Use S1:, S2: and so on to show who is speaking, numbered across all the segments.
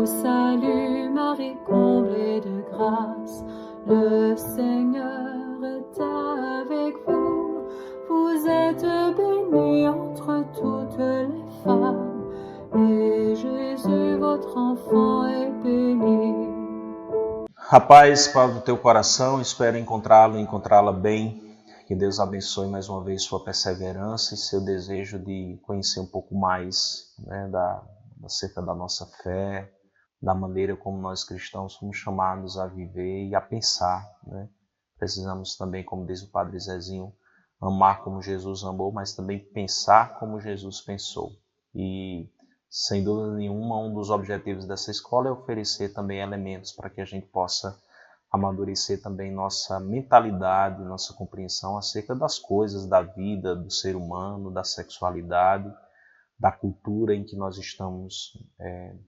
S1: salue Marie, comblée de grâce, le Seigneur est avec vous. Vous êtes bénie entre toutes les femmes, et Jésus, votre enfant, est béni.
S2: A paz para o teu coração, espero encontrá-lo e encontrá-la bem. Que Deus abençoe mais uma vez sua perseverança e seu desejo de conhecer um pouco mais, né, acerca da nossa fé, da maneira como nós cristãos somos chamados a viver e a pensar, né? Precisamos também, como diz o Padre Zezinho, amar como Jesus amou, mas também pensar como Jesus pensou. E, sem dúvida nenhuma, um dos objetivos dessa escola é oferecer também elementos para que a gente possa amadurecer também nossa mentalidade, nossa compreensão acerca das coisas, da vida, do ser humano, da sexualidade, da cultura em que nós estamos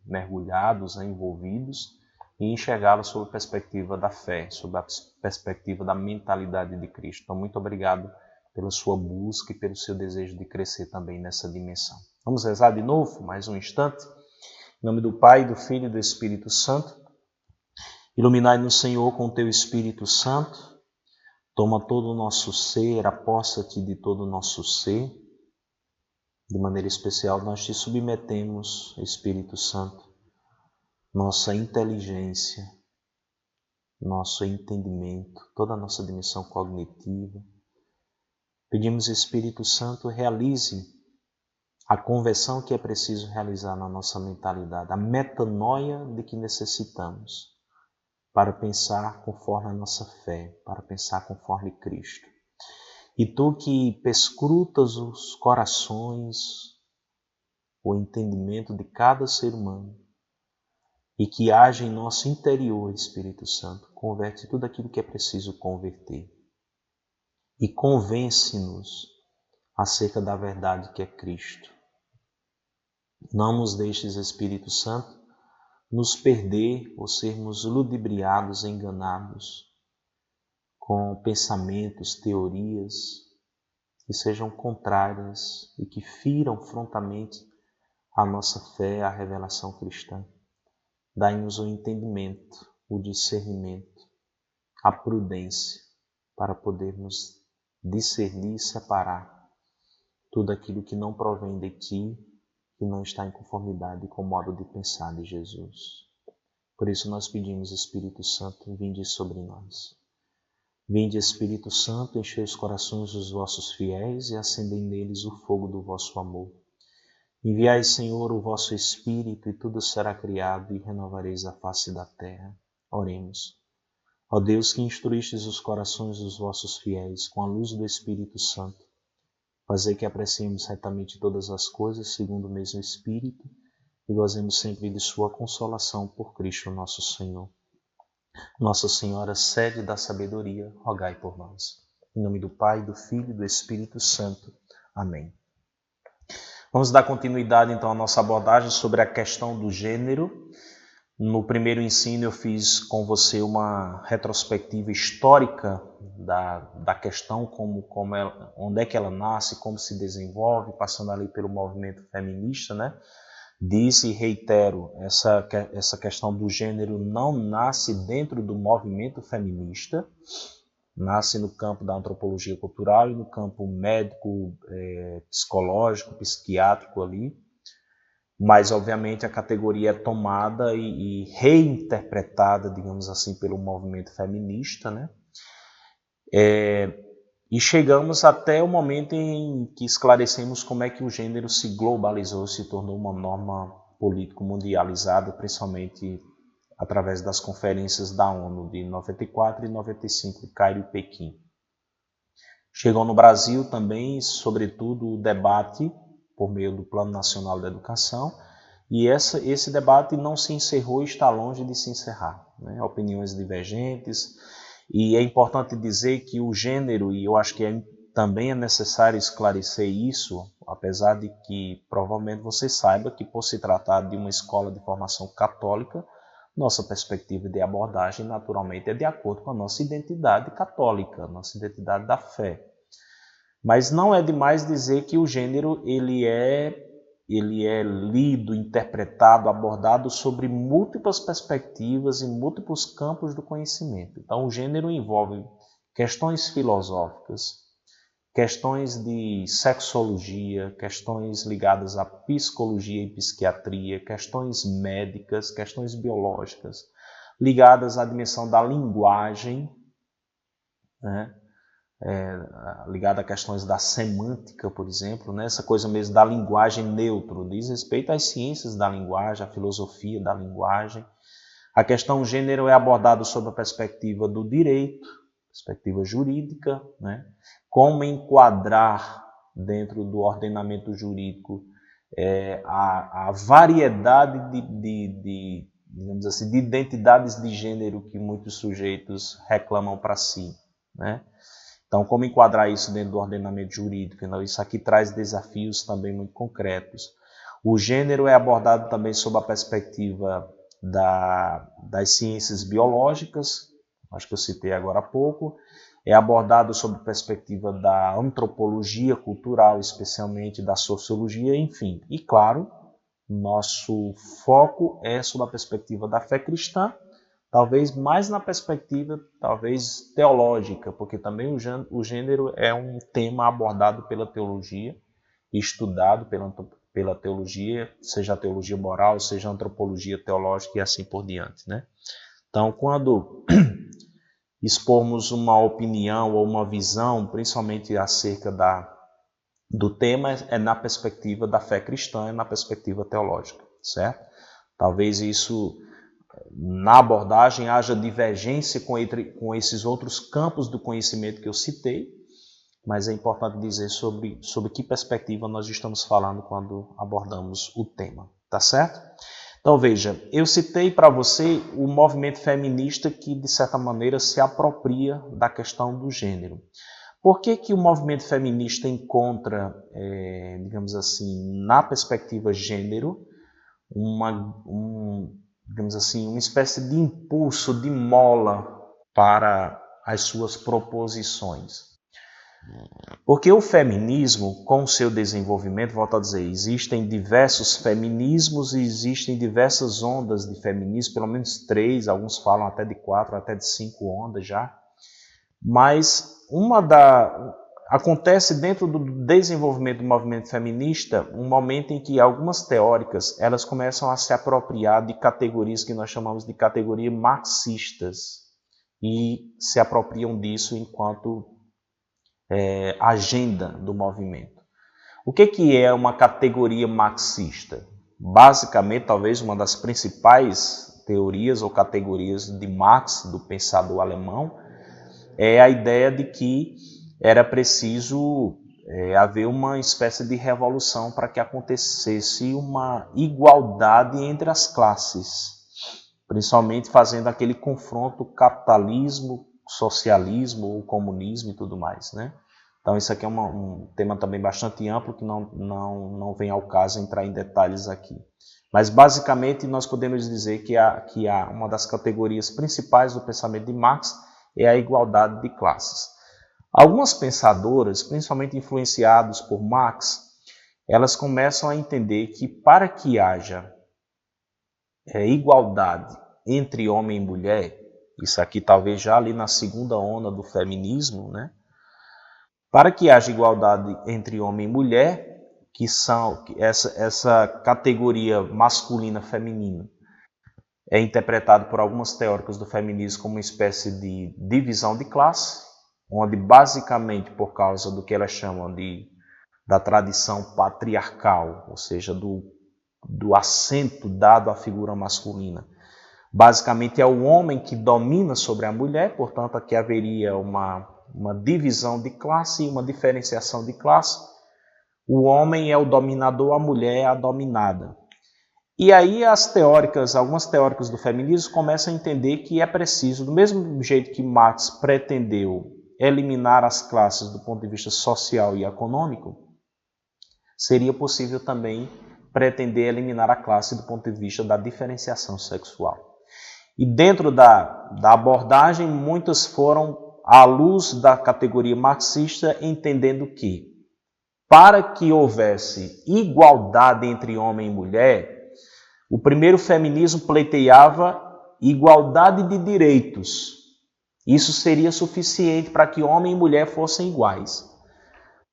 S2: mergulhados, envolvidos, e enxergá-la sob a perspectiva da fé, sob a perspectiva da mentalidade de Cristo. Então, muito obrigado pela sua busca e pelo seu desejo de crescer também nessa dimensão. Vamos rezar de novo, mais um instante. Em nome do Pai, do Filho e do Espírito Santo. Iluminai-nos, Senhor, com o teu Espírito Santo. Toma todo o nosso ser, aposta-te de todo o nosso ser. De maneira especial, nós te submetemos, Espírito Santo, nossa inteligência, nosso entendimento, toda a nossa dimensão cognitiva. Pedimos, Espírito Santo, realize a conversão que é preciso realizar na nossa mentalidade, a metanoia de que necessitamos para pensar conforme a nossa fé, para pensar conforme Cristo. E tu que perscrutas os corações, o entendimento de cada ser humano, e que age em nosso interior, Espírito Santo, converte tudo aquilo que é preciso converter. E convence-nos acerca da verdade que é Cristo. Não nos deixes, Espírito Santo, nos perder ou sermos ludibriados, enganados com pensamentos, teorias que sejam contrárias e que firam frontalmente a nossa fé, a revelação cristã. Dai-nos o entendimento, o discernimento, a prudência para podermos discernir e separar tudo aquilo que não provém de Ti, que não está em conformidade com o modo de pensar de Jesus. Por isso nós pedimos, Espírito Santo, vinde sobre nós. Vinde, Espírito Santo, enchei os corações dos vossos fiéis e acendei neles o fogo do vosso amor. Enviai, Senhor, o vosso Espírito e tudo será criado e renovareis a face da terra. Oremos. Ó Deus, que instruístes os corações dos vossos fiéis com a luz do Espírito Santo, fazei que apreciemos retamente todas as coisas segundo o mesmo Espírito e gozemos sempre de sua consolação por Cristo nosso Senhor. Nossa Senhora, sede da sabedoria, rogai por nós. Em nome do Pai, do Filho e do Espírito Santo. Amém. Vamos dar continuidade então à nossa abordagem sobre a questão do gênero. No primeiro ensino eu fiz com você uma retrospectiva histórica da questão, onde é que ela nasce, como se desenvolve, passando ali pelo movimento feminista, né? Disse e reitero, essa questão do gênero não nasce dentro do movimento feminista, nasce no campo da antropologia cultural e no campo médico, psicológico, psiquiátrico ali, mas obviamente a categoria é tomada e reinterpretada, digamos assim, pelo movimento feminista, né? E chegamos até o momento em que esclarecemos como é que o gênero se globalizou, se tornou uma norma político mundializada, principalmente através das conferências da ONU de 94 e 95, de Cairo e Pequim. Chegou no Brasil também, sobretudo, o debate por meio do Plano Nacional da Educação, e esse debate não se encerrou e está longe de se encerrar, né? Opiniões divergentes, e é importante dizer que o gênero, e eu acho que também é necessário esclarecer isso, apesar de que provavelmente você saiba que por se tratar de uma escola de formação católica, nossa perspectiva de abordagem naturalmente é de acordo com a nossa identidade católica, nossa identidade da fé. Mas não é demais dizer que o gênero ele é ele é lido, interpretado, abordado sobre múltiplas perspectivas e múltiplos campos do conhecimento. Então, o gênero envolve questões filosóficas, questões de sexologia, questões ligadas à psicologia e psiquiatria, questões médicas, questões biológicas, ligadas à dimensão da linguagem, né? Ligada a questões da semântica, por exemplo, né? Essa coisa mesmo da linguagem neutro, diz respeito às ciências da linguagem, à filosofia da linguagem. A questão gênero é abordada sob a perspectiva do direito, perspectiva jurídica, né? Como enquadrar dentro do ordenamento jurídico a variedade digamos assim, de identidades de gênero que muitos sujeitos reclamam para si, né? Então, como enquadrar isso dentro do ordenamento jurídico? Então, isso aqui traz desafios também muito concretos. O gênero é abordado também sob a perspectiva das ciências biológicas, acho que eu citei agora há pouco. É abordado sob a perspectiva da antropologia cultural, especialmente da sociologia, enfim. E, claro, nosso foco é sob a perspectiva da fé cristã, talvez mais na perspectiva, talvez teológica, porque também o gênero é um tema abordado pela teologia, estudado pela teologia, seja a teologia moral, seja a antropologia teológica e assim por diante, né? Então, quando expormos uma opinião ou uma visão, principalmente acerca do tema, é na perspectiva da fé cristã, é na perspectiva teológica, certo? Talvez isso, na abordagem, haja divergência com esses outros campos do conhecimento que eu citei, mas é importante dizer sobre que perspectiva nós estamos falando quando abordamos o tema, tá certo? Então veja, eu citei para você o movimento feminista que de certa maneira se apropria da questão do gênero. Por que o movimento feminista encontra, digamos assim, na perspectiva gênero, digamos assim, uma espécie de impulso, de mola para as suas proposições? Porque o feminismo, com o seu desenvolvimento, volto a dizer, existem diversos feminismos e existem diversas ondas de feminismo, pelo menos 3, alguns falam até de 4, até de 5 ondas já. Mas acontece dentro do desenvolvimento do movimento feminista um momento em que algumas teóricas elas começam a se apropriar de categorias que nós chamamos de categorias marxistas e se apropriam disso enquanto agenda do movimento. O que é uma categoria marxista? Basicamente, talvez uma das principais teorias ou categorias de Marx, do pensador alemão, é a ideia de que era preciso haver uma espécie de revolução para que acontecesse uma igualdade entre as classes, principalmente fazendo aquele confronto capitalismo, socialismo, o comunismo e tudo mais, né? Então isso aqui é um tema também bastante amplo que não vem ao caso entrar em detalhes aqui. Mas basicamente nós podemos dizer que há uma das categorias principais do pensamento de Marx é a igualdade de classes. Algumas pensadoras, principalmente influenciadas por Marx, elas começam a entender que para que haja igualdade entre homem e mulher, isso aqui talvez já ali na segunda onda do feminismo, né? Para que haja igualdade entre homem e mulher, que são essa categoria masculina feminina, é interpretado por algumas teóricas do feminismo como uma espécie de divisão de classe, onde basicamente por causa do que elas chamam da tradição patriarcal, ou seja, do assento dado à figura masculina, basicamente é o homem que domina sobre a mulher, portanto aqui haveria uma divisão de classe e uma diferenciação de classe. O homem é o dominador, a mulher é a dominada. E aí algumas teóricas do feminismo começam a entender que é preciso, do mesmo jeito que Marx pretendeu eliminar as classes do ponto de vista social e econômico, seria possível também pretender eliminar a classe do ponto de vista da diferenciação sexual. E dentro da abordagem, muitas foram à luz da categoria marxista, entendendo que para que houvesse igualdade entre homem e mulher, o primeiro feminismo pleiteava igualdade de direitos. Isso seria suficiente para que homem e mulher fossem iguais.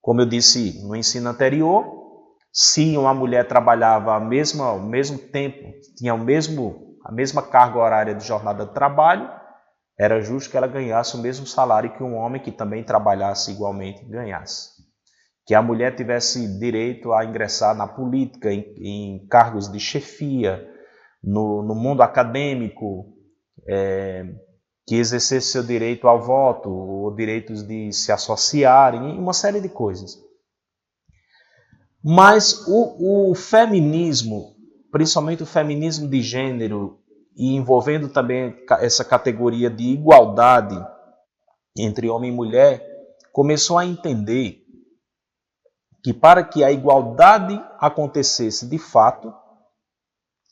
S2: Como eu disse no ensino anterior, se uma mulher trabalhava ao mesmo tempo, tinha a mesma carga horária de jornada de trabalho, era justo que ela ganhasse o mesmo salário que um homem que também trabalhasse igualmente ganhasse. Que a mulher tivesse direito a ingressar na política, em cargos de chefia, no mundo acadêmico, que exercesse seu direito ao voto, ou direitos de se associarem, uma série de coisas. Mas o feminismo, principalmente o feminismo de gênero, e envolvendo também essa categoria de igualdade entre homem e mulher, começou a entender que para que a igualdade acontecesse de fato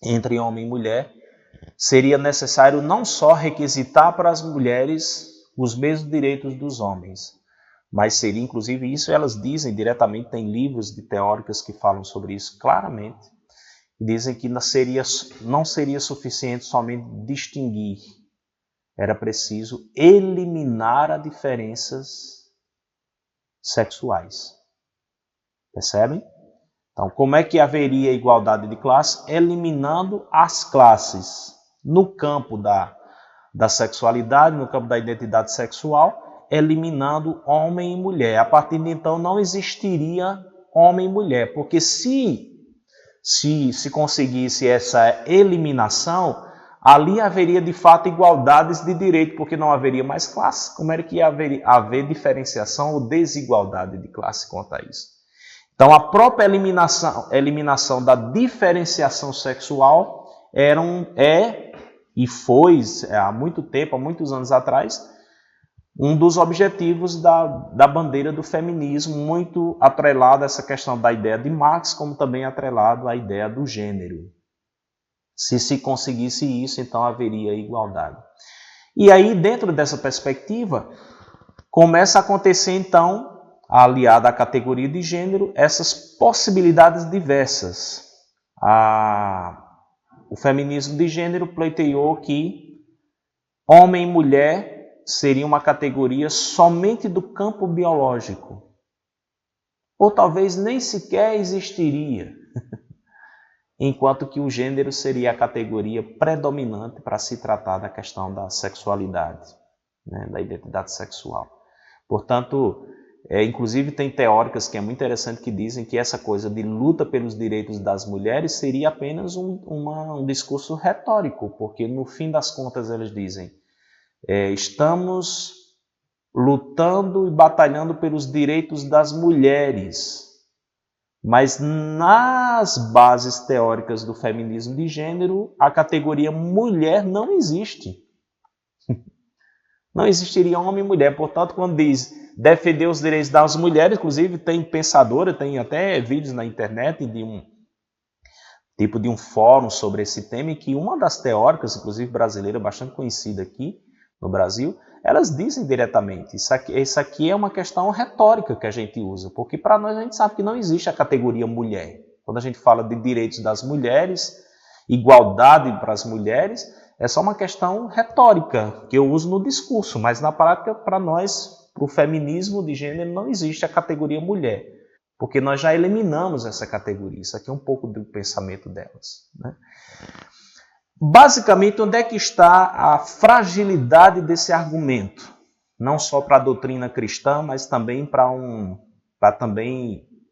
S2: entre homem e mulher, seria necessário não só requisitar para as mulheres os mesmos direitos dos homens, mas seria, inclusive, isso elas dizem diretamente, tem livros de teóricas que falam sobre isso claramente, dizem que não seria suficiente somente distinguir, era preciso eliminar as diferenças sexuais. Percebem? Então, como é que haveria igualdade de classe? Eliminando as classes no campo da sexualidade, no campo da identidade sexual, eliminando homem e mulher. A partir de então não existiria homem e mulher, porque se conseguisse essa eliminação, ali haveria de fato igualdades de direito, porque não haveria mais classe. Como era que ia haver diferenciação ou desigualdade de classe quanto a isso? Então, a própria eliminação da diferenciação sexual e foi, há muito tempo, há muitos anos atrás, um dos objetivos da bandeira do feminismo, muito atrelado a essa questão da ideia de Marx, como também atrelado à ideia do gênero. Se conseguisse isso, então haveria igualdade. E aí, dentro dessa perspectiva, começa a acontecer, então, aliada à categoria de gênero, essas possibilidades diversas. O feminismo de gênero pleiteou que homem e mulher seria uma categoria somente do campo biológico, ou talvez nem sequer existiria, enquanto que o gênero seria a categoria predominante para se tratar da questão da sexualidade, né, da identidade sexual. Portanto, inclusive tem teóricas que é muito interessante que dizem que essa coisa de luta pelos direitos das mulheres seria apenas um discurso retórico, porque no fim das contas elas dizem estamos lutando e batalhando pelos direitos das mulheres, mas nas bases teóricas do feminismo de gênero, a categoria mulher não existe. Não existiria homem e mulher. Portanto, quando diz defender os direitos das mulheres, inclusive tem pensadora, tem até vídeos na internet de um fórum sobre esse tema, em que uma das teóricas, inclusive brasileira, bastante conhecida aqui no Brasil, elas dizem diretamente, isso aqui é uma questão retórica que a gente usa, porque para nós a gente sabe que não existe a categoria mulher. Quando a gente fala de direitos das mulheres, igualdade para as mulheres, é só uma questão retórica que eu uso no discurso, mas na prática, para nós, para o feminismo de gênero, não existe a categoria mulher, porque nós já eliminamos essa categoria. Isso aqui é um pouco do pensamento delas, né? Basicamente, onde é que está a fragilidade desse argumento? Não só para a doutrina cristã, mas também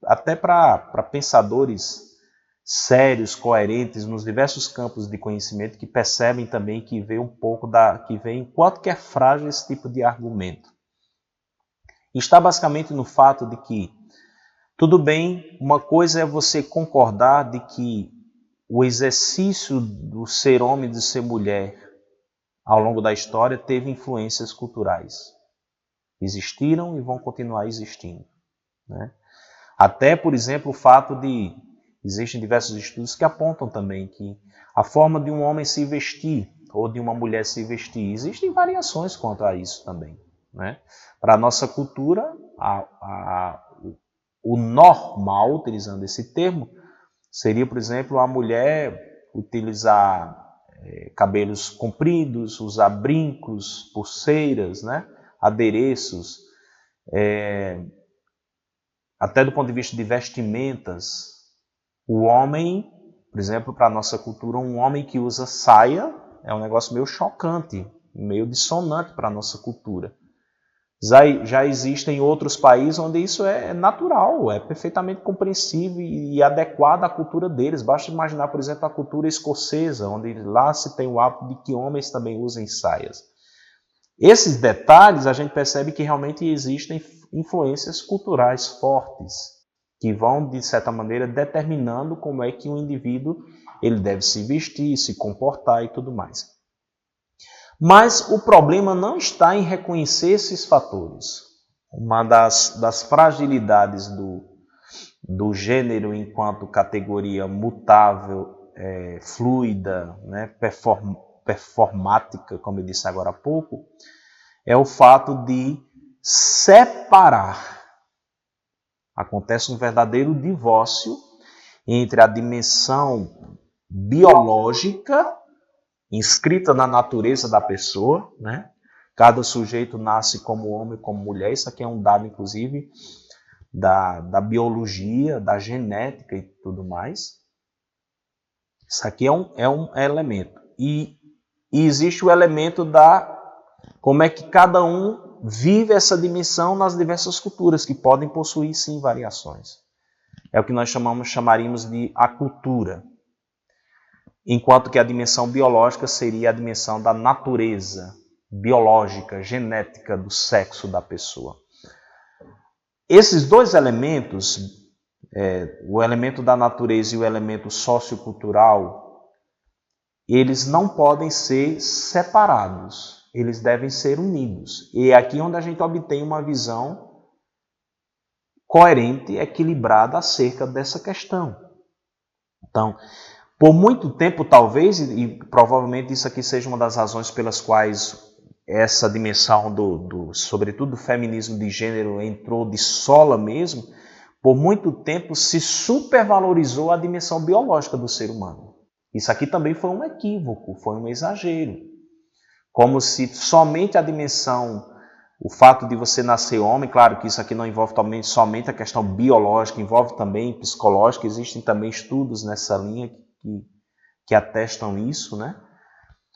S2: até para pensadores sérios, coerentes nos diversos campos de conhecimento, que percebem também que vê quanto que é frágil esse tipo de argumento. Está basicamente no fato de que, tudo bem, uma coisa é você concordar de que o exercício do ser homem e de ser mulher ao longo da história teve influências culturais. Existiram e vão continuar existindo, né? Até, por exemplo, o fato de existem diversos estudos que apontam também que a forma de um homem se vestir ou de uma mulher se vestir, existem variações quanto a isso também, né? Para a nossa cultura, o normal, utilizando esse termo, seria, por exemplo, a mulher utilizar cabelos compridos, usar brincos, pulseiras, né? Adereços, até do ponto de vista de vestimentas. O homem, por exemplo, para a nossa cultura, um homem que usa saia é um negócio meio chocante, meio dissonante para a nossa cultura. Já existem outros países onde isso é natural, é perfeitamente compreensível e adequado à cultura deles. Basta imaginar, por exemplo, a cultura escocesa, onde lá se tem o hábito de que homens também usem saias. Esses detalhes a gente percebe que realmente existem influências culturais fortes, que vão, de certa maneira, determinando como é que o indivíduo ele deve se vestir, se comportar e tudo mais. Mas o problema não está em reconhecer esses fatores. Uma das fragilidades do gênero enquanto categoria mutável, fluida, né, performática, como eu disse agora há pouco, é o fato de separar. Acontece um verdadeiro divórcio entre a dimensão biológica inscrita na natureza da pessoa, né? Cada sujeito nasce como homem, como mulher. Isso aqui é um dado, inclusive, da biologia, da genética e tudo mais. Isso aqui é um elemento. E existe o elemento da como é que cada um vive essa dimensão nas diversas culturas, que podem possuir, sim, variações. É o que nós chamaríamos de acultura. Enquanto que a dimensão biológica seria a dimensão da natureza biológica, genética do sexo da pessoa. Esses dois elementos, o elemento da natureza e o elemento sociocultural, eles não podem ser separados, eles devem ser unidos. E é aqui onde a gente obtém uma visão coerente, equilibrada acerca dessa questão. Então, por muito tempo, talvez, e provavelmente isso aqui seja uma das razões pelas quais essa dimensão sobretudo do feminismo de gênero entrou de sola mesmo, por muito tempo se supervalorizou a dimensão biológica do ser humano. Isso aqui também foi um equívoco, foi um exagero. Como se somente a dimensão, o fato de você nascer homem, claro que isso aqui não envolve somente a questão biológica, envolve também psicológica, existem também estudos nessa linha que atestam isso, né?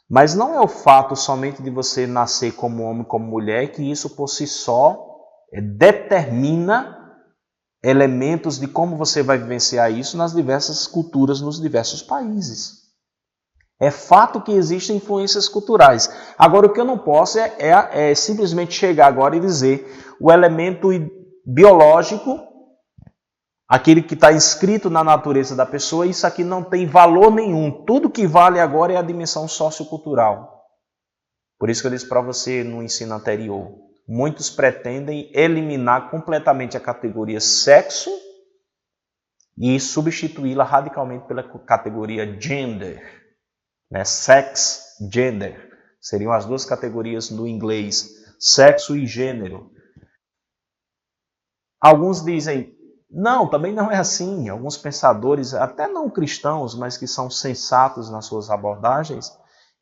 S2: Mas não é o fato somente de você nascer como homem, como mulher, que isso por si só determina elementos de como você vai vivenciar isso nas diversas culturas, nos diversos países. É fato que existem influências culturais. Agora, o que eu não posso é simplesmente chegar agora e dizer o elemento biológico, aquele que está inscrito na natureza da pessoa, isso aqui não tem valor nenhum. Tudo que vale agora é a dimensão sociocultural. Por isso que eu disse para você no ensino anterior, muitos pretendem eliminar completamente a categoria sexo e substituí-la radicalmente pela categoria gender. Né? Sex, gender. Seriam as duas categorias no inglês, sexo e gênero. Alguns dizem, não, também não é assim. Alguns pensadores, até não cristãos, mas que são sensatos nas suas abordagens,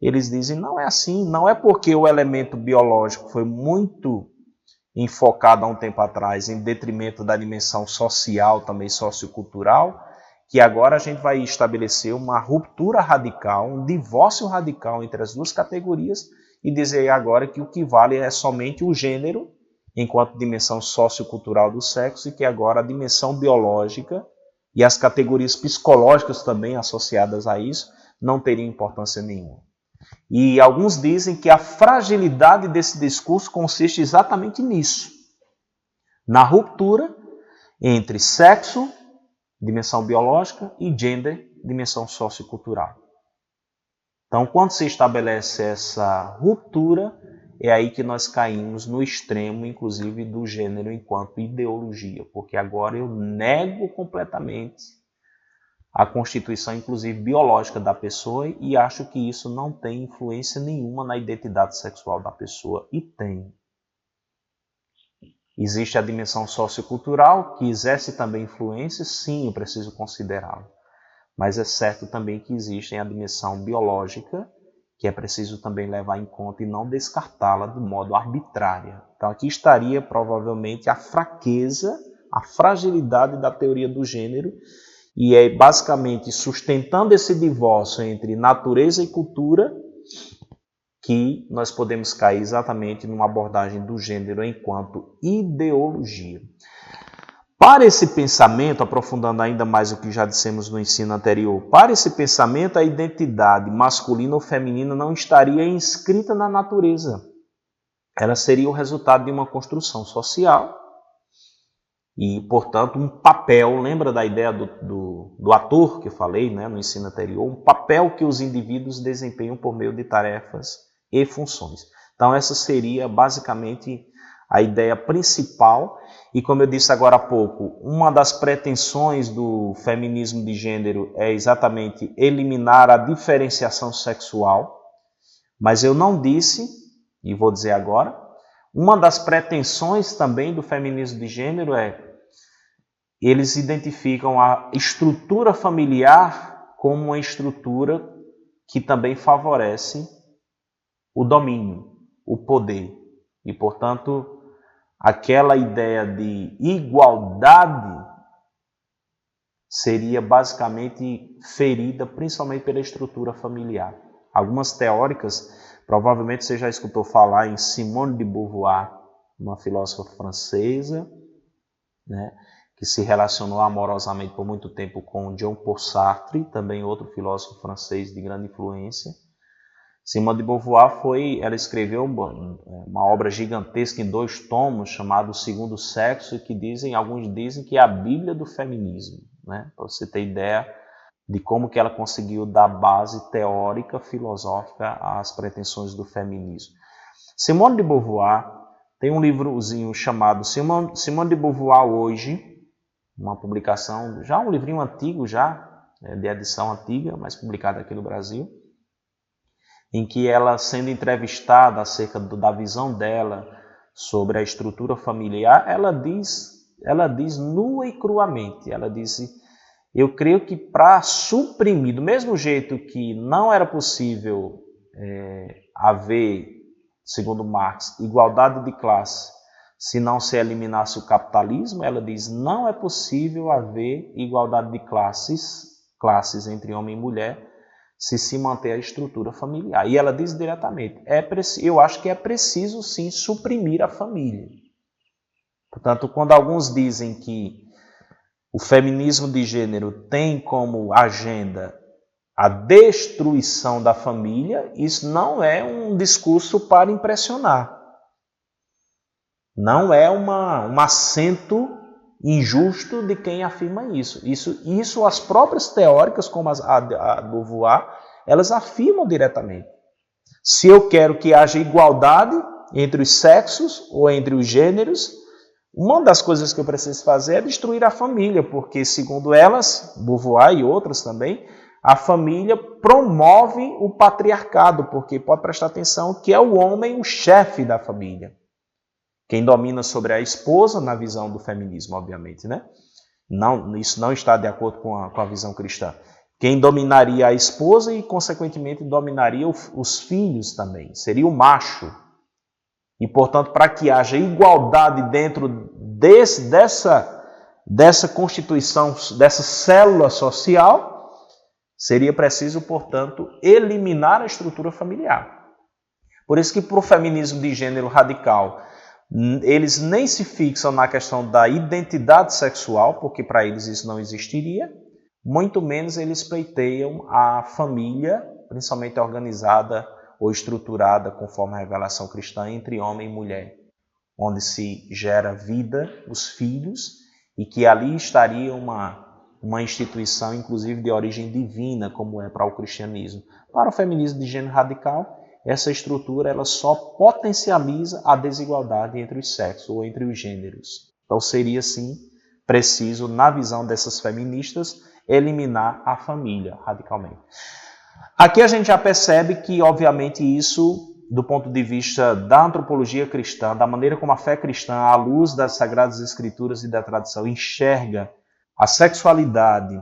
S2: eles dizem, não é assim. Não é porque o elemento biológico foi muito enfocado há um tempo atrás em detrimento da dimensão social, também sociocultural, que agora a gente vai estabelecer uma ruptura radical, um divórcio radical entre as duas categorias e dizer agora que o que vale é somente o gênero, enquanto dimensão sociocultural do sexo, e que agora a dimensão biológica e as categorias psicológicas também associadas a isso não teriam importância nenhuma. E alguns dizem que a fragilidade desse discurso consiste exatamente nisso, na ruptura entre sexo, dimensão biológica, e gender, dimensão sociocultural. Então, quando se estabelece essa ruptura, é aí que nós caímos no extremo, inclusive, do gênero enquanto ideologia, porque agora eu nego completamente a constituição, inclusive, biológica da pessoa e acho que isso não tem influência nenhuma na identidade sexual da pessoa, e tem. Existe a dimensão sociocultural, que exerce também influência, sim, eu preciso considerá-la. Mas é certo também que existe a dimensão biológica, que é preciso também levar em conta e não descartá-la de modo arbitrário. Então aqui estaria provavelmente a fraqueza, a fragilidade da teoria do gênero, e é basicamente sustentando esse divórcio entre natureza e cultura que nós podemos cair exatamente numa abordagem do gênero enquanto ideologia. Para esse pensamento, aprofundando ainda mais o que já dissemos no ensino anterior, para esse pensamento a identidade masculina ou feminina não estaria inscrita na natureza. Ela seria o resultado de uma construção social e, portanto, um papel, lembra da ideia do ator que eu falei, né, no ensino anterior, um papel que os indivíduos desempenham por meio de tarefas e funções. Então essa seria basicamente a ideia principal e, como eu disse agora há pouco, uma das pretensões do feminismo de gênero é exatamente eliminar a diferenciação sexual, mas eu não disse, e vou dizer agora, uma das pretensões também do feminismo de gênero eles identificam a estrutura familiar como uma estrutura que também favorece o domínio, o poder. E, portanto, aquela ideia de igualdade seria basicamente ferida principalmente pela estrutura familiar. Algumas teóricas, provavelmente você já escutou falar em Simone de Beauvoir, uma filósofa francesa, né, que se relacionou amorosamente por muito tempo com Jean-Paul Sartre, também outro filósofo francês de grande influência. Simone de Beauvoir ela escreveu uma obra gigantesca em 2 tomos, chamado O Segundo Sexo, que alguns dizem que é a Bíblia do feminismo, né? Para você ter ideia de como que ela conseguiu dar base teórica, filosófica às pretensões do feminismo. Simone de Beauvoir tem um livrozinho chamado Simone de Beauvoir Hoje, uma publicação, já um livrinho antigo, de edição antiga, mas publicado aqui no Brasil, em que ela, sendo entrevistada acerca da visão dela sobre a estrutura familiar, ela diz nua e cruamente, ela disse: eu creio que para suprimir, do mesmo jeito que não era possível haver, segundo Marx, igualdade de classe, se não se eliminasse o capitalismo, ela diz, não é possível haver igualdade de classes entre homem e mulher, se manter a estrutura familiar. E ela diz diretamente, eu acho que é preciso sim suprimir a família. Portanto, quando alguns dizem que o feminismo de gênero tem como agenda a destruição da família, isso não é um discurso para impressionar. Não é um acento injusto de quem afirma isso. Isso as próprias teóricas, como a Beauvoir, elas afirmam diretamente. Se eu quero que haja igualdade entre os sexos ou entre os gêneros, uma das coisas que eu preciso fazer é destruir a família, porque, segundo elas, Beauvoir e outras também, a família promove o patriarcado, porque pode prestar atenção que é o homem o chefe da família. Quem domina sobre a esposa, na visão do feminismo, obviamente, né? Não, isso não está de acordo com a visão cristã. Quem dominaria a esposa e, consequentemente, dominaria os filhos também. Seria o macho. E, portanto, para que haja igualdade dentro dessa constituição, dessa célula social, seria preciso, portanto, eliminar a estrutura familiar. Por isso que, para o feminismo de gênero radical, eles nem se fixam na questão da identidade sexual, porque para eles isso não existiria, muito menos eles pleiteiam a família, principalmente organizada ou estruturada conforme a revelação cristã entre homem e mulher, onde se gera vida, os filhos, e que ali estaria uma instituição, inclusive de origem divina, como é para o cristianismo. Para o feminismo de gênero radical, essa estrutura ela só potencializa a desigualdade entre os sexos ou entre os gêneros. Então seria, sim, preciso, na visão dessas feministas, eliminar a família radicalmente. Aqui a gente já percebe que, obviamente, isso do ponto de vista da antropologia cristã, da maneira como a fé cristã, à luz das Sagradas Escrituras e da tradição, enxerga a sexualidade,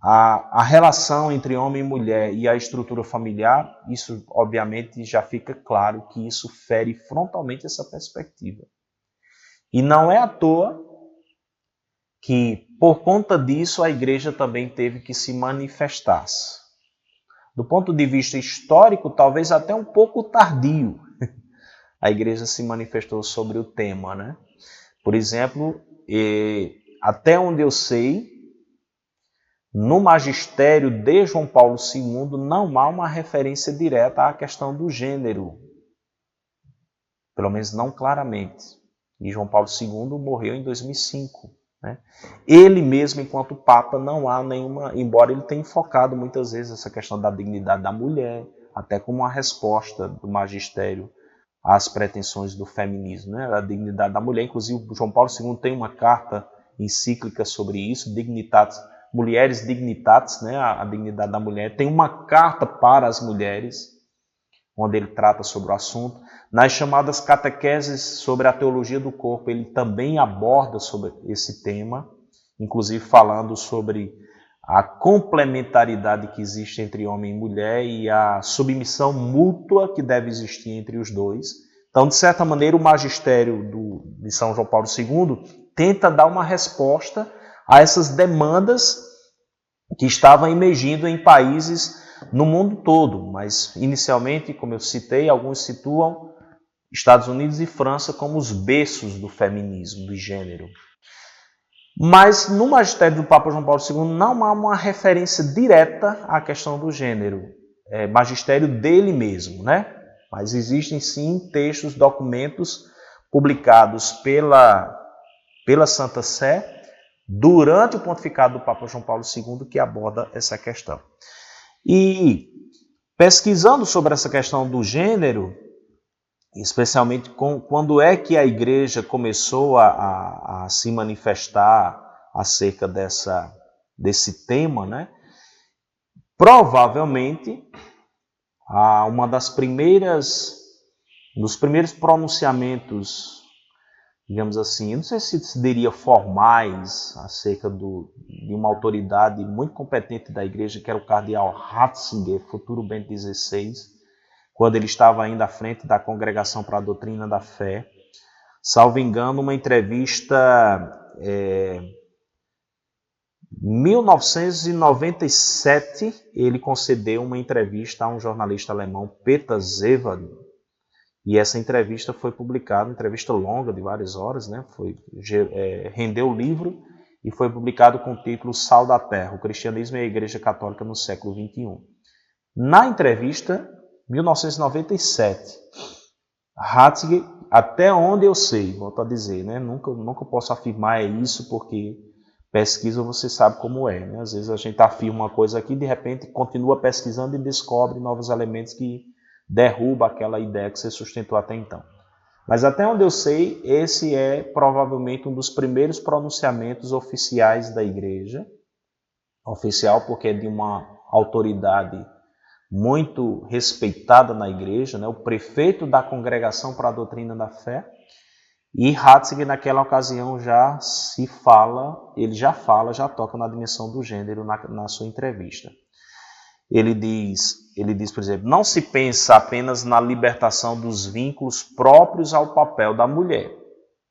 S2: a relação entre homem e mulher e a estrutura familiar, isso obviamente já fica claro que isso fere frontalmente essa perspectiva. E não é à toa que, por conta disso, a igreja também teve que se manifestar. Do ponto de vista histórico, talvez até um pouco tardio, a igreja se manifestou sobre o tema, né? Por exemplo, até onde eu sei, no magistério de João Paulo II não há uma referência direta à questão do gênero, pelo menos não claramente. E João Paulo II morreu em 2005. Né? Ele mesmo, enquanto Papa, não há nenhuma, embora ele tenha focado muitas vezes essa questão da dignidade da mulher, até como uma resposta do magistério às pretensões do feminismo, né? A dignidade da mulher. Inclusive, João Paulo II tem uma carta encíclica sobre isso, Dignitatis, Mulheres Dignitatis, né? A dignidade da mulher. Tem uma carta para as mulheres, onde ele trata sobre o assunto. Nas chamadas catequeses sobre a teologia do corpo, ele também aborda sobre esse tema, inclusive falando sobre a complementaridade que existe entre homem e mulher e a submissão mútua que deve existir entre os dois. Então, de certa maneira, o magistério de São João Paulo II tenta dar uma resposta a essas demandas que estavam emergindo em países no mundo todo, mas inicialmente, como eu citei, alguns situam Estados Unidos e França como os berços do feminismo, do gênero. Mas no magistério do Papa João Paulo II não há uma referência direta à questão do gênero, magistério dele mesmo, né? Mas existem sim textos, documentos publicados pela Santa Sé durante o pontificado do Papa João Paulo II que aborda essa questão. E pesquisando sobre essa questão do gênero, especialmente quando é que a igreja começou a se manifestar acerca desse tema, né? Provavelmente, dos primeiros pronunciamentos, digamos assim, eu não sei se diria formais, acerca de uma autoridade muito competente da igreja, que era o cardeal Ratzinger, futuro Bento XVI, quando ele estava ainda à frente da Congregação para a Doutrina da Fé. Salvo engano, uma entrevista em 1997, ele concedeu uma entrevista a um jornalista alemão, Peter Zewald, e essa entrevista foi publicada, uma entrevista longa de várias horas, né? Rendeu o livro e foi publicado com o título Sal da Terra, o cristianismo e a Igreja Católica no século XXI. Na entrevista, 1997, Ratzinger, até onde eu sei, volto a dizer, né? Nunca posso afirmar isso porque pesquisa você sabe como é, né? Às vezes a gente afirma uma coisa aqui, de repente continua pesquisando e descobre novos elementos que derruba aquela ideia que você sustentou até então. Mas até onde eu sei, esse é provavelmente um dos primeiros pronunciamentos oficiais da igreja, oficial porque é de uma autoridade muito respeitada na igreja, né? O prefeito da Congregação para a Doutrina da Fé, e Ratzinger naquela ocasião já toca na dimensão do gênero na sua entrevista. Ele diz, por exemplo, não se pensa apenas na libertação dos vínculos próprios ao papel da mulher,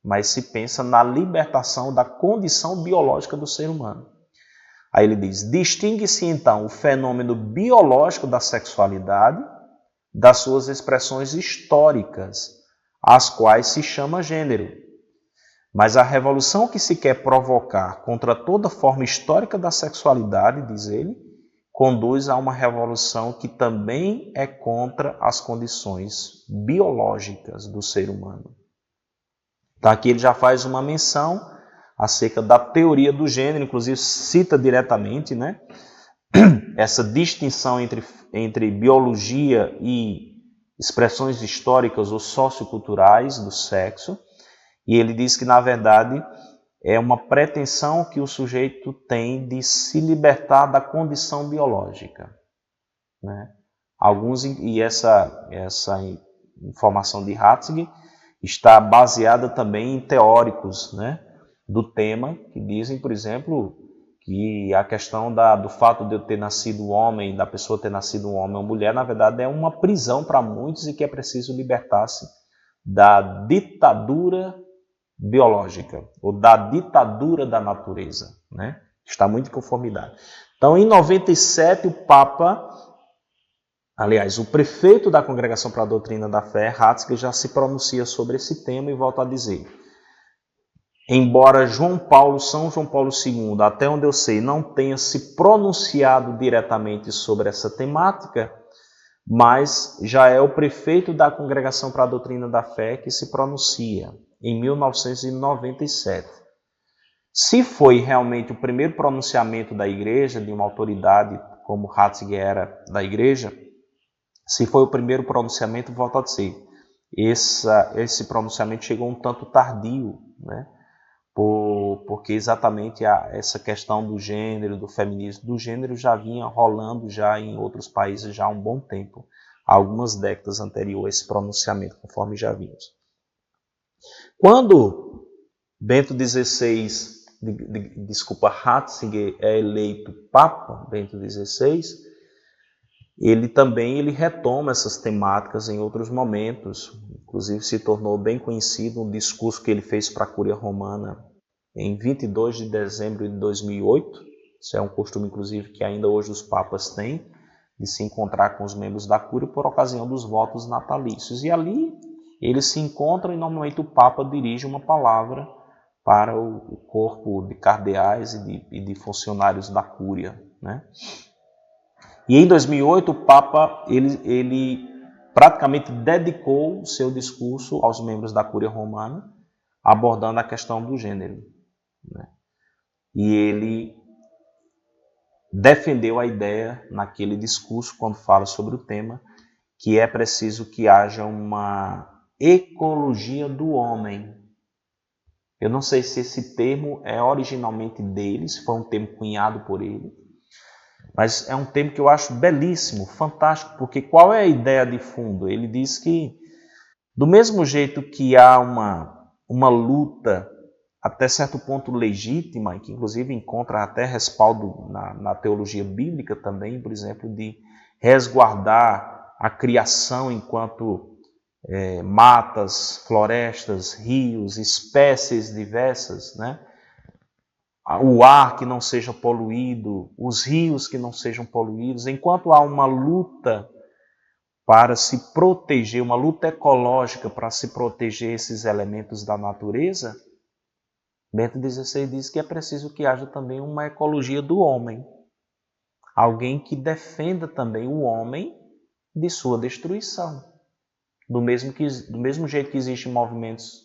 S2: mas se pensa na libertação da condição biológica do ser humano. Aí ele diz, distingue-se então o fenômeno biológico da sexualidade das suas expressões históricas, as quais se chama gênero. Mas a revolução que se quer provocar contra toda forma histórica da sexualidade, diz ele, conduz a uma revolução que também é contra as condições biológicas do ser humano. Então aqui ele já faz uma menção acerca da teoria do gênero, inclusive cita diretamente, né, essa distinção entre biologia e expressões históricas ou socioculturais do sexo, e ele diz que, na verdade, é uma pretensão que o sujeito tem de se libertar da condição biológica, né? Essa informação de Ratzinger está baseada também em teóricos, né, do tema, que dizem, por exemplo, que a questão do fato de eu ter nascido homem, da pessoa ter nascido um homem ou mulher, na verdade é uma prisão para muitos e que é preciso libertar-se da ditadura biológica, ou da ditadura da natureza, né? Está muito em conformidade. Então, em 97, o Papa, aliás, o prefeito da Congregação para a Doutrina da Fé, Ratzinger, já se pronuncia sobre esse tema e volta a dizer: embora São João Paulo II, até onde eu sei, não tenha se pronunciado diretamente sobre essa temática, mas já é o prefeito da Congregação para a Doutrina da Fé que se pronuncia, em 1997. Se foi realmente o primeiro pronunciamento da Igreja, de uma autoridade como Ratzinger era da Igreja, se foi o primeiro pronunciamento, volto a dizer, esse pronunciamento chegou um tanto tardio, né? Porque exatamente essa questão do gênero, do feminismo, do gênero já vinha rolando já em outros países já há um bom tempo, há algumas décadas anterior a esse pronunciamento, conforme já vimos. Quando Bento XVI, Ratzinger é eleito Papa, Bento XVI, ele retoma essas temáticas em outros momentos, inclusive se tornou bem conhecido um discurso que ele fez para a Cúria Romana em 22 de dezembro de 2008. Isso é um costume, inclusive, que ainda hoje os papas têm, de se encontrar com os membros da Cúria por ocasião dos votos natalícios. E ali eles se encontram e normalmente o Papa dirige uma palavra para o corpo de cardeais e de funcionários da Cúria, né? E em 2008 o Papa ele praticamente dedicou o seu discurso aos membros da Cúria Romana, abordando a questão do gênero, né? E ele defendeu a ideia naquele discurso, quando fala sobre o tema, que é preciso que haja uma ecologia do homem. Eu não sei se esse termo é originalmente dele, se foi um termo cunhado por ele, mas é um termo que eu acho belíssimo, fantástico, porque qual é a ideia de fundo? Ele diz que, do mesmo jeito que há uma luta até certo ponto legítima, e que inclusive encontra até respaldo na teologia bíblica também, por exemplo, de resguardar a criação enquanto matas, florestas, rios, espécies diversas, né? O ar que não seja poluído, os rios que não sejam poluídos, enquanto há uma luta para se proteger, uma luta ecológica para se proteger esses elementos da natureza, Bento XVI diz que é preciso que haja também uma ecologia do homem. Alguém que defenda também o homem de sua destruição. Do mesmo jeito que existem movimentos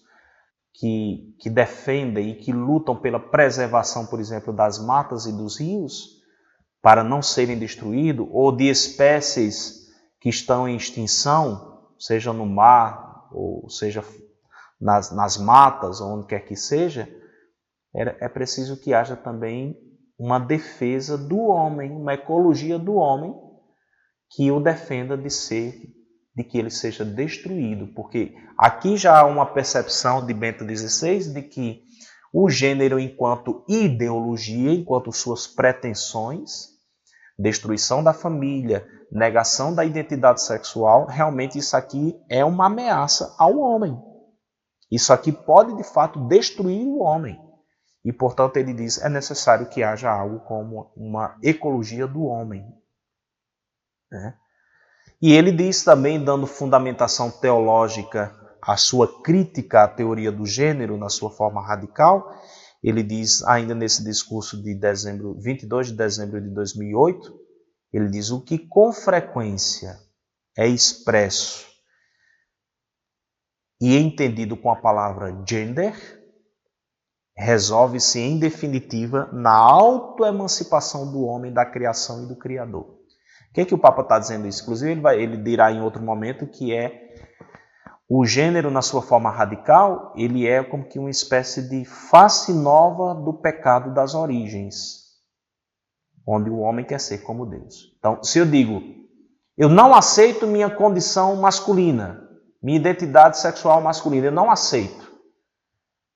S2: que defendem e que lutam pela preservação, por exemplo, das matas e dos rios, para não serem destruídos, ou de espécies que estão em extinção, seja no mar, ou seja nas matas, ou onde quer que seja, é preciso que haja também uma defesa do homem, uma ecologia do homem, que o defenda de que ele seja destruído, porque aqui já há uma percepção de Bento XVI de que o gênero enquanto ideologia, enquanto suas pretensões, destruição da família, negação da identidade sexual, realmente isso aqui é uma ameaça ao homem. Isso aqui pode de fato destruir o homem. E portanto ele diz, é necessário que haja algo como uma ecologia do homem, né? E ele diz também, dando fundamentação teológica à sua crítica à teoria do gênero na sua forma radical, ele diz, ainda nesse discurso de 22 de dezembro de 2008, ele diz, o que com frequência é expresso e entendido com a palavra gender, resolve-se em definitiva na autoemancipação do homem da criação e do Criador. O que o Papa está dizendo isso? Inclusive ele dirá em outro momento que o gênero na sua forma radical, ele é como que uma espécie de face nova do pecado das origens, onde o homem quer ser como Deus. Então, se eu digo, eu não aceito minha condição masculina, minha identidade sexual masculina, eu não aceito.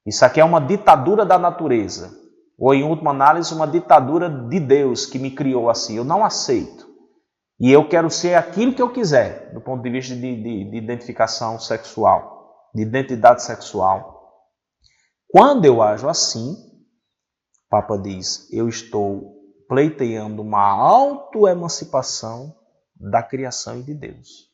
S2: Isso aqui é uma ditadura da natureza, ou em última análise, uma ditadura de Deus que me criou assim, eu não aceito. E eu quero ser aquilo que eu quiser, do ponto de vista de identificação sexual, de identidade sexual. Quando eu ajo assim, o Papa diz, eu estou pleiteando uma autoemancipação da criação e de Deus.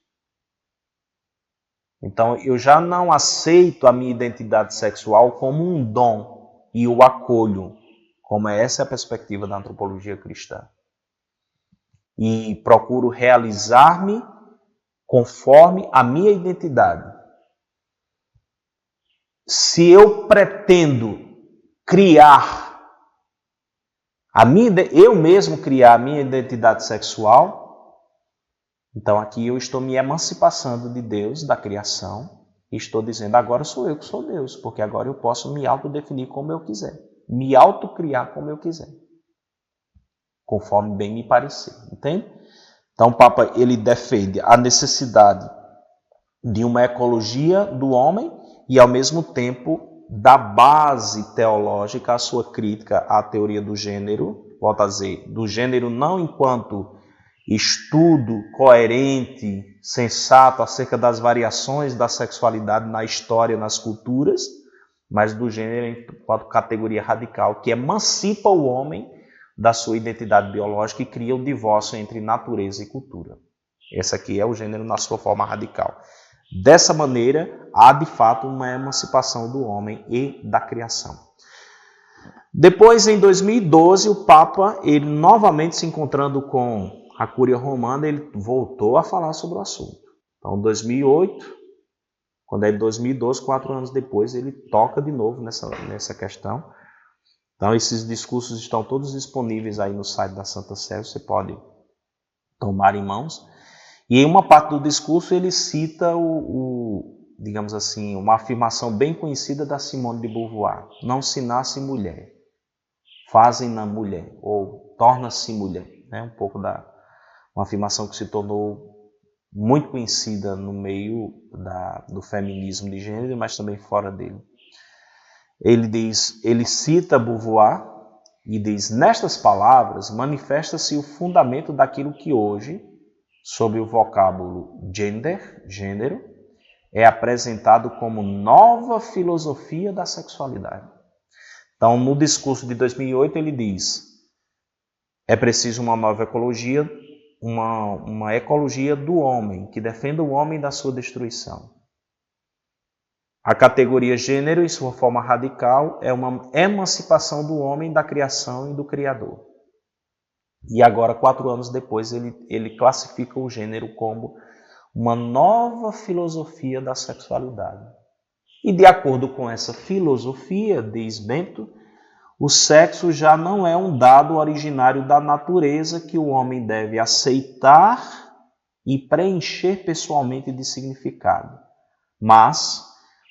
S2: Então, eu já não aceito a minha identidade sexual como um dom e o acolho, como essa é a perspectiva da antropologia cristã. E procuro realizar-me conforme a minha identidade. Se eu pretendo criar eu mesmo criar a minha identidade sexual, então aqui eu estou me emancipando de Deus, da criação, e estou dizendo, agora sou eu que sou Deus, porque agora eu posso me autodefinir como eu quiser, me autocriar como eu quiser, conforme bem me parecer, entende? Então o Papa ele defende a necessidade de uma ecologia do homem e ao mesmo tempo da base teológica à sua crítica à teoria do gênero, volto a dizer, do gênero não enquanto estudo coerente, sensato acerca das variações da sexualidade na história, nas culturas, mas do gênero enquanto categoria radical que emancipa o homem da sua identidade biológica e cria o divórcio entre natureza e cultura. Esse aqui é o gênero na sua forma radical. Dessa maneira, há de fato uma emancipação do homem e da criação. Depois, em 2012, o Papa, ele novamente se encontrando com a Cúria Romana, ele voltou a falar sobre o assunto. Então, em 2008, quando é 2012, 4 anos depois, ele toca de novo nessa questão. Então, esses discursos estão todos disponíveis aí no site da Santa Sé, você pode tomar em mãos. E em uma parte do discurso ele cita digamos assim, uma afirmação bem conhecida da Simone de Beauvoir. Não se nasce mulher, fazem na mulher, ou torna-se mulher. Um pouco uma afirmação que se tornou muito conhecida no meio do feminismo de gênero, mas também fora dele. Ele cita Beauvoir e diz, nestas palavras manifesta-se o fundamento daquilo que hoje, sob o vocábulo gênero, é apresentado como nova filosofia da sexualidade. Então, no discurso de 2008, ele diz, é preciso uma nova ecologia, uma ecologia do homem, que defenda o homem da sua destruição. A categoria gênero, em sua forma radical, é uma emancipação do homem da criação e do Criador. E agora, 4 anos depois, ele classifica o gênero como uma nova filosofia da sexualidade. E de acordo com essa filosofia, diz Bento, o sexo já não é um dado originário da natureza que o homem deve aceitar e preencher pessoalmente de significado, mas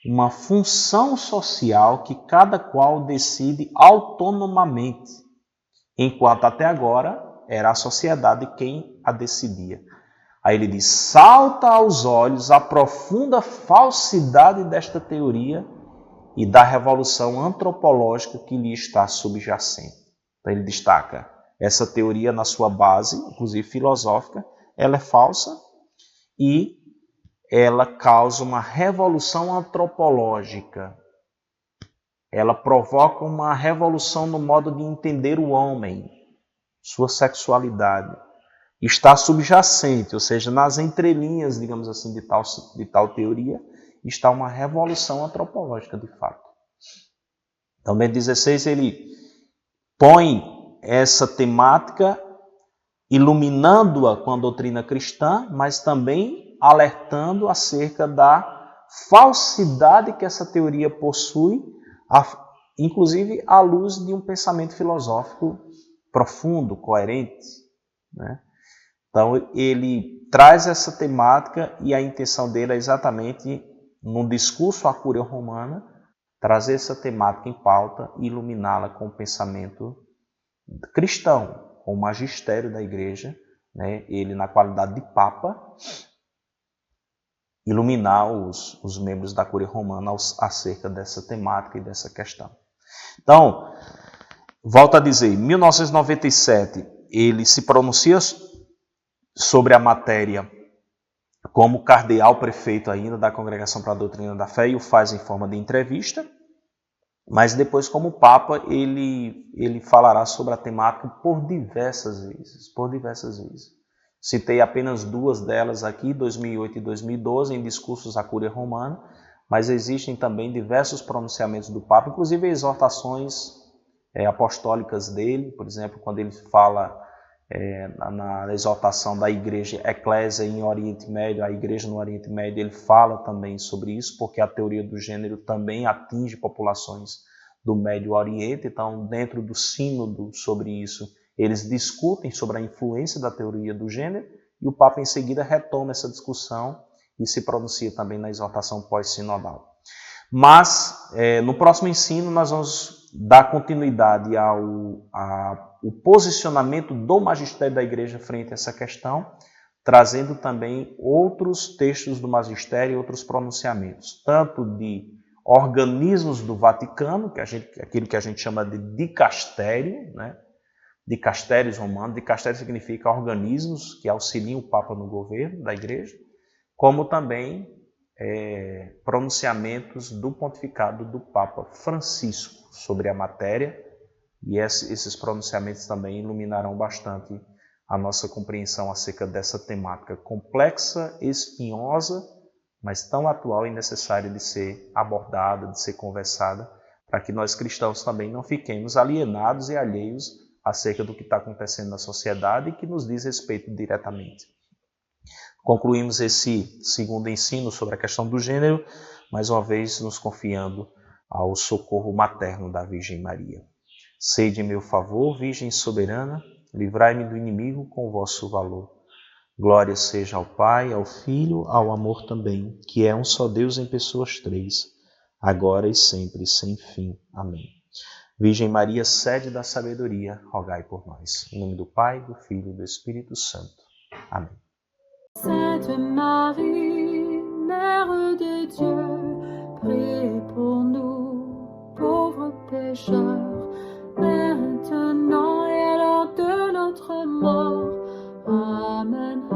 S2: uma função social que cada qual decide autonomamente, enquanto até agora era a sociedade quem a decidia. Aí ele diz, salta aos olhos a profunda falsidade desta teoria e da revolução antropológica que lhe está subjacente. Então ele destaca, essa teoria na sua base, inclusive filosófica, ela é falsa e ela causa uma revolução antropológica. Ela provoca uma revolução no modo de entender o homem, sua sexualidade. Está subjacente, ou seja, nas entrelinhas, digamos assim, de tal teoria, está uma revolução antropológica, de fato. Então, Bento XVI, ele põe essa temática, iluminando-a com a doutrina cristã, mas também alertando acerca da falsidade que essa teoria possui, inclusive à luz de um pensamento filosófico profundo, coerente, né? Então, ele traz essa temática e a intenção dele é exatamente, num discurso à Cúria Romana, trazer essa temática em pauta e iluminá-la com o pensamento cristão, com o magistério da Igreja, né? Ele na qualidade de Papa, iluminar os membros da Cúria Romana acerca dessa temática e dessa questão. Então, volto a dizer, em 1997, ele se pronuncia sobre a matéria como cardeal prefeito ainda da Congregação para a Doutrina da Fé e o faz em forma de entrevista, mas depois como Papa ele falará sobre a temática por diversas vezes. Citei apenas duas delas aqui, 2008 e 2012, em discursos à Cúria Romana, mas existem também diversos pronunciamentos do Papa, inclusive exortações apostólicas dele, por exemplo, quando ele fala na exortação da igreja eclésia em Oriente Médio, a igreja no Oriente Médio, ele fala também sobre isso, porque a teoria do gênero também atinge populações do Médio Oriente. Então, dentro do sínodo sobre isso, eles discutem sobre a influência da teoria do gênero, e o Papa em seguida retoma essa discussão e se pronuncia também na exortação pós-sinodal. Mas, no próximo ensino, nós vamos dar continuidade ao posicionamento do magistério da igreja frente a essa questão, trazendo também outros textos do magistério e outros pronunciamentos, tanto de organismos do Vaticano, aquilo que a gente chama de dicastério, né? Dicastérios romanos. Dicastério significa organismos que auxiliam o Papa no governo da igreja, como também pronunciamentos do pontificado do Papa Francisco sobre a matéria, e esses pronunciamentos também iluminarão bastante a nossa compreensão acerca dessa temática complexa, espinhosa, mas tão atual e necessária de ser abordada, de ser conversada, para que nós cristãos também não fiquemos alienados e alheios acerca do que está acontecendo na sociedade e que nos diz respeito diretamente. Concluímos esse segundo ensino sobre a questão do gênero, mais uma vez nos confiando ao socorro materno da Virgem Maria. Sede em meu favor, Virgem soberana, livrai-me do inimigo com o vosso valor. Glória seja ao Pai, ao Filho, ao amor também, que é um só Deus em pessoas três, agora e sempre, sem fim. Amém. Virgem Maria, sede da sabedoria, rogai por nós. Em nome do Pai, do Filho e do Espírito Santo. Amém.
S1: Sainte Marie, Mère de Dieu, priez pour nous, pauvres pécheurs, maintenant et à l'heure de notre mort. Amen.